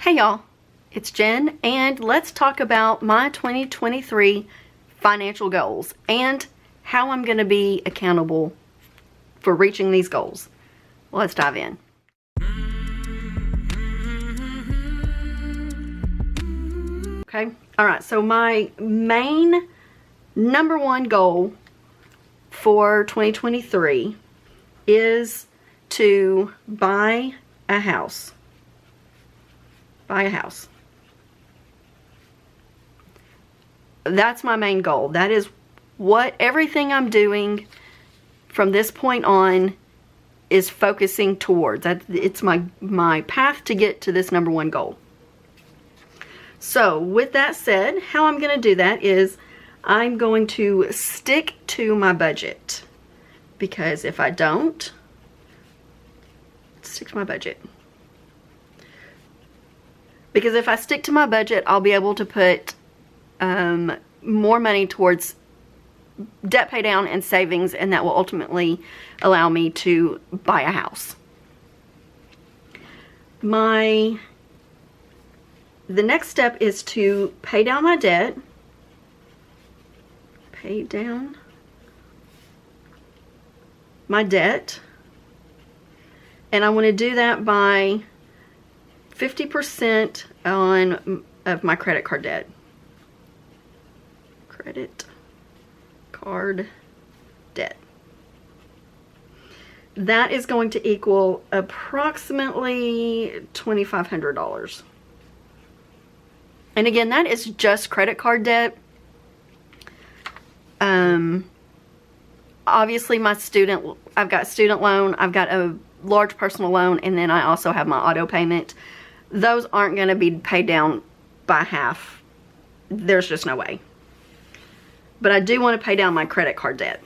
Hey y'all, it's Jen, and let's talk about my 2023 financial goals and how I'm going to be accountable for reaching these goals. Let's dive in. Okay, alright, so my main number one goal for 2023 is to buy a house. Buy a house. That's my main goal. That is what everything I'm doing from this point on is focusing towards. It's my path to get to this number one goal. So with that said, how I'm going to do that is I'm going to stick to my budget, because if I don't stick to my budget, because if I stick to my budget, I'll be able to put more money towards debt pay down and savings, and that will ultimately allow me to buy a house. The next step is to pay down my debt. Pay down my debt. And I want to do that by 50% of my credit card debt. Credit card debt. That is going to equal approximately $2,500. And again, that is just credit card debt. Obviously I've got student loan, I've got a large personal loan, and then I also have my auto payment. Those aren't going to be paid down by half. There's just no way. But I do want to pay down my credit card debt.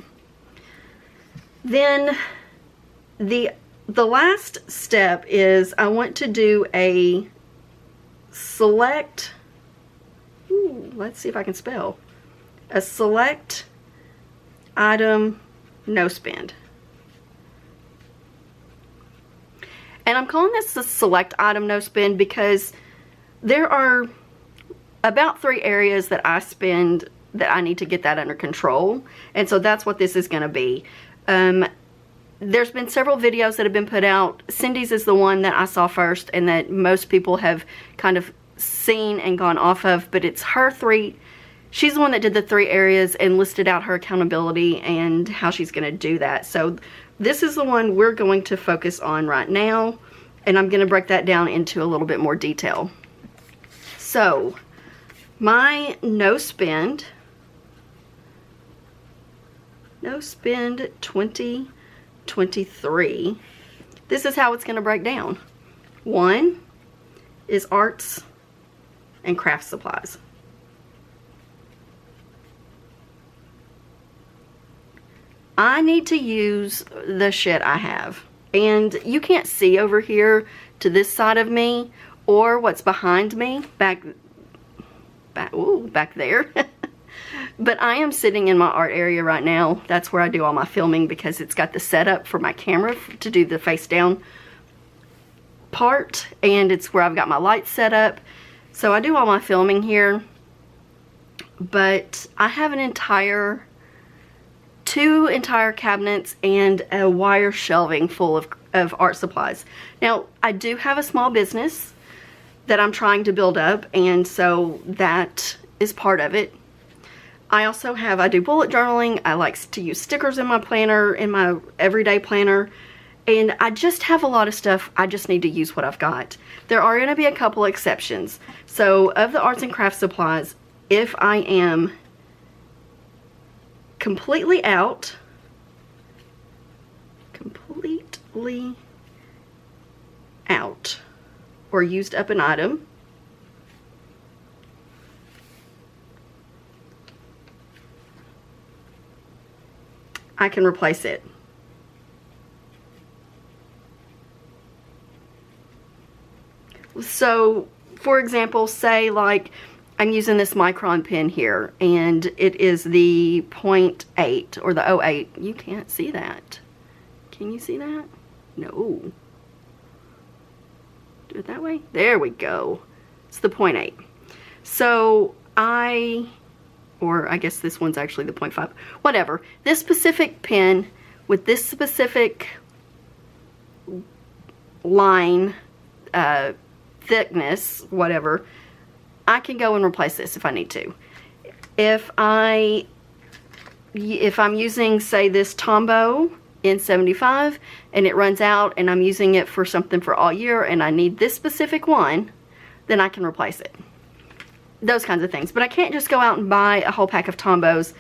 Then the last step is I want to do a select, let's see if I can spell, a select item no spend. And I'm calling this a select item no spend because there are about 3 areas that I spend that I need to get that under control. And so that's what this is going to be. There's been several videos that have been put out. Cindy's is the one that I saw first and that most people have kind of seen and gone off of, but it's her 3. She's the one that did the 3 areas and listed out her accountability and how she's going to do that. So this is the one we're going to focus on right now, and I'm going to break that down into a little bit more detail. So my no spend 2023, this is how it's going to break down. 1 is arts and craft supplies. I need to use the shit I have. And you can't see over here to this side of me or what's behind me back there. But I am sitting in my art area right now. That's where I do all my filming because it's got the setup for my camera to do the face down part, and it's where I've got my lights set up. So I do all my filming here. But I have an 2 entire cabinets and a wire shelving full of art supplies. Now, I do have a small business that I'm trying to build up, and so that is part of it. I also I do bullet journaling. I like to use stickers in my planner, in my everyday planner, and I just have a lot of stuff. I just need to use what I've got. There are going to be a couple exceptions. So of the arts and crafts supplies, if I am completely out or used up an item, I can replace it. So for example, say like I'm using this micron pen here, and it is the 0.8 or the 0.8. You can't see that. Can you see that? No. Do it that way. There we go. It's the 0.8. So I guess this one's actually the 0.5. Whatever. This specific pen with this specific line, thickness, whatever, I can go and replace this if I need to. If I'm using, say, this Tombow N75 and it runs out and I'm using it for something for all year and I need this specific one, then I can replace it. Those kinds of things. But I can't just go out and buy a whole pack of Tombows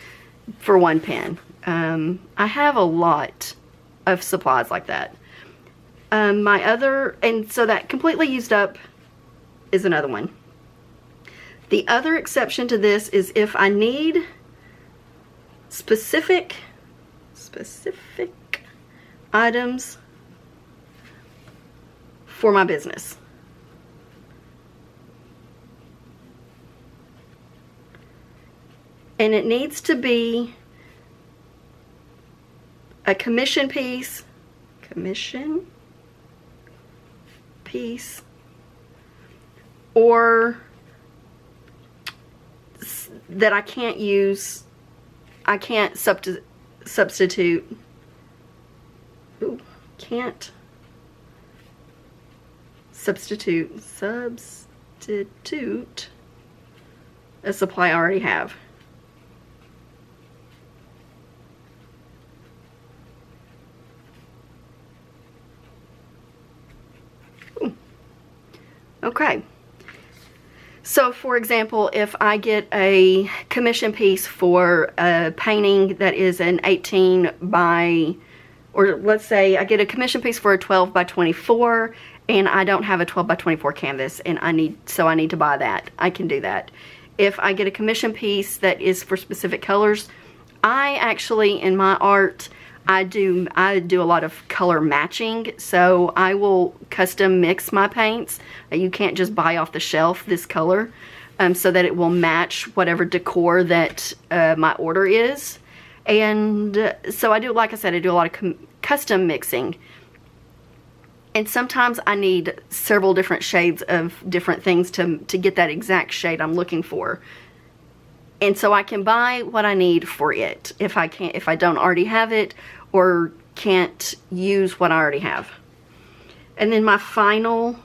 for one pen. I have a lot of supplies like that. And so that completely used up is another one. The other exception to this is if I need specific items for my business. And it needs to be a commission piece, or that I can't use, I can't substitute, a supply I already have. Okay, so for example, if I get a commission piece for a painting that is an 18 by, or let's say I get a commission piece for a 12 by 24 and I don't have a 12 by 24 canvas and I need to buy that, I can do that. If I get a commission piece that is for specific colors, I actually, in my art, I do a lot of color matching, so I will custom mix my paints. You can't just buy off the shelf this color, so that it will match whatever decor that my order is. And so I do, like I said, I do a lot of custom mixing. And sometimes I need several different shades of different things to get that exact shade I'm looking for. And so I can buy what I need for it if I don't already have it or can't use what I already have. And then my final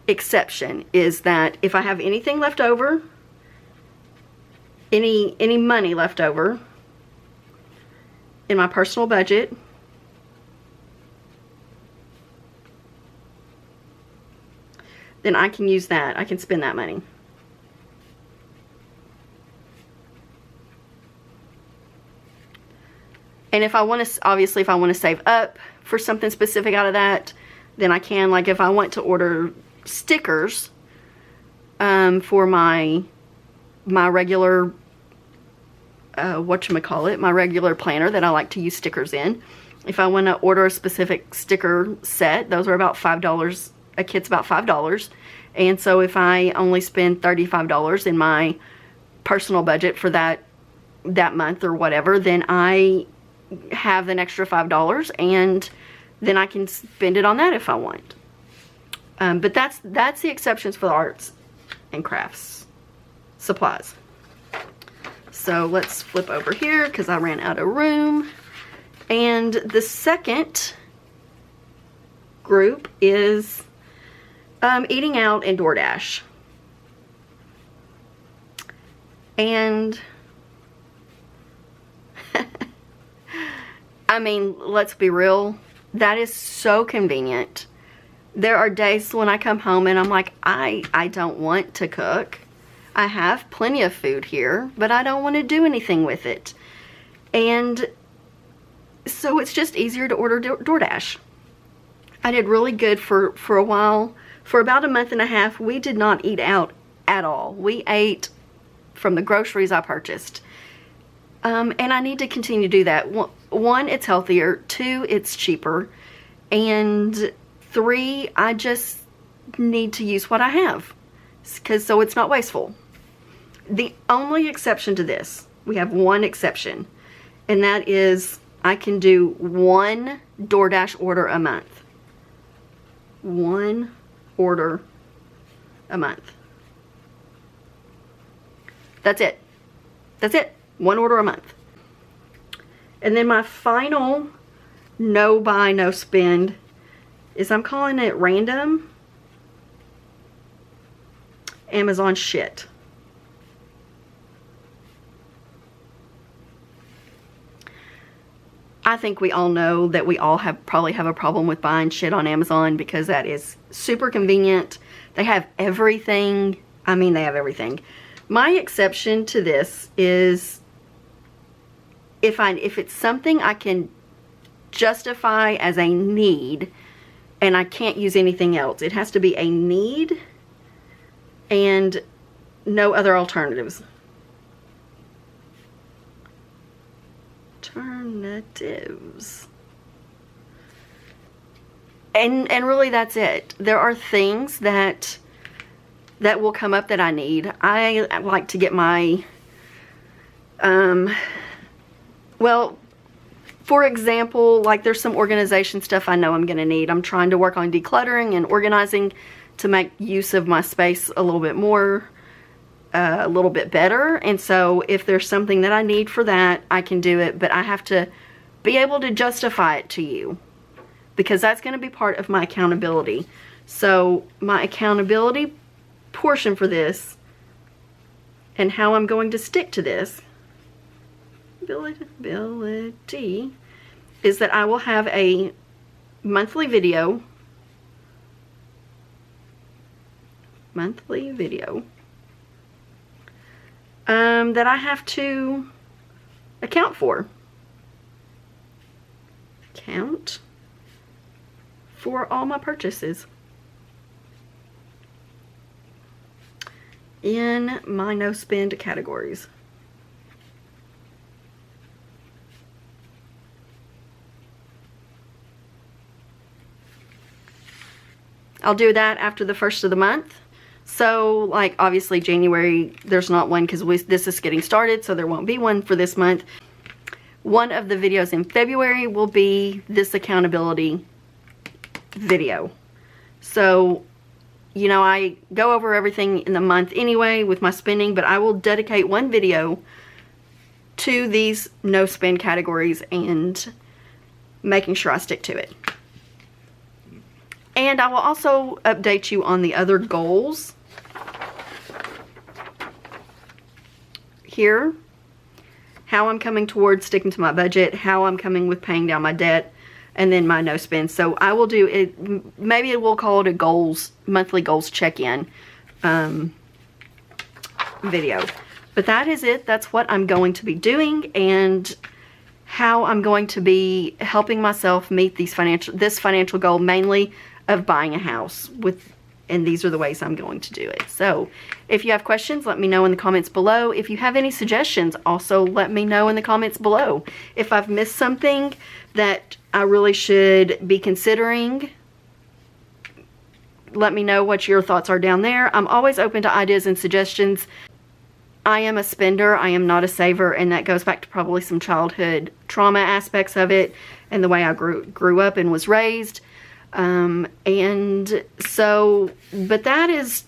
exception is that if I have anything left over, any money left over in my personal budget, then I can use that. I can spend that money. And if I want to, obviously, if I want to save up for something specific out of that, then I can. Like if I want to order stickers for my regular, my regular planner that I like to use stickers in. If I want to order a specific sticker set, those are about $5. A kit's about $5. And so if I only spend $35 in my personal budget for that month or whatever, then I have an extra $5 and then I can spend it on that if I want. But that's the exceptions for the arts and crafts supplies. So let's flip over here because I ran out of room. And the second group is eating out and DoorDash. And I mean, let's be real, that is so convenient. There are days when I come home and I'm like, I don't want to cook. I have plenty of food here, but I don't want to do anything with it. And so it's just easier to order DoorDash. I did really good for a while. For about a month and a half, we did not eat out at all. We ate from the groceries I purchased. And I need to continue to do that. One, it's healthier. Two, it's cheaper. And three, I just need to use what I have, so it's not wasteful. The only exception to this, we have one exception, and that is I can do one DoorDash order a month. One order a month. That's it. That's it. 1 order a month. And then my final no buy, no spend is, I'm calling it random Amazon shit. I think we all know that we all probably have a problem with buying shit on Amazon, because that is super convenient. They have everything. I mean, they have everything. My exception to this is if it's something I can justify as a need and I can't use anything else. It has to be a need and no other alternatives. Alternatives. And really that's it. There are things that will come up that I need. I like to get my well, for example, like there's some organization stuff I know I'm going to need. I'm trying to work on decluttering and organizing to make use of my space a little bit more, a little bit better. And so if there's something that I need for that, I can do it, but I have to be able to justify it to you, because that's going to be part of my accountability. So my accountability portion for this and how I'm going to stick to this ability is that I will have a monthly video that I have to account for. Count for all my purchases in my no spend categories. I'll do that after the first of the month. So, like, obviously January, there's not one because this is getting started, so there won't be one for this month. One of the videos in February will be this accountability video. So, you know, I go over everything in the month anyway with my spending, but I will dedicate one video to these no spend categories and making sure I stick to it. And I will also update you on the other goals here, how I'm coming towards sticking to my budget, how I'm coming with paying down my debt, and then my no spend. So I will do it, maybe we'll call it a monthly goals check-in video. But that is it. That's what I'm going to be doing, and how I'm going to be helping myself meet this financial goal, mainly of buying a house and these are the ways I'm going to do it. So if you have questions, let me know in the comments below. If you have any suggestions, also let me know in the comments below. If I've missed something that I really should be considering, let me know what your thoughts are down there. I'm always open to ideas and suggestions. I am a spender, I am not a saver, and that goes back to probably some childhood trauma aspects of it and the way I grew up and was raised. And so, but that is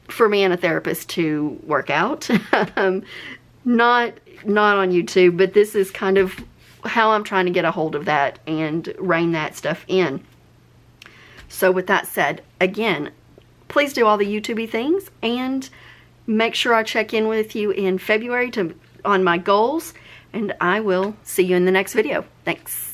for me and a therapist to work out. Not on YouTube, but this is kind of how I'm trying to get a hold of that and rein that stuff in. So with that said, again, please do all the YouTube-y things and make sure I check in with you in February on my goals, and I will see you in the next video. Thanks.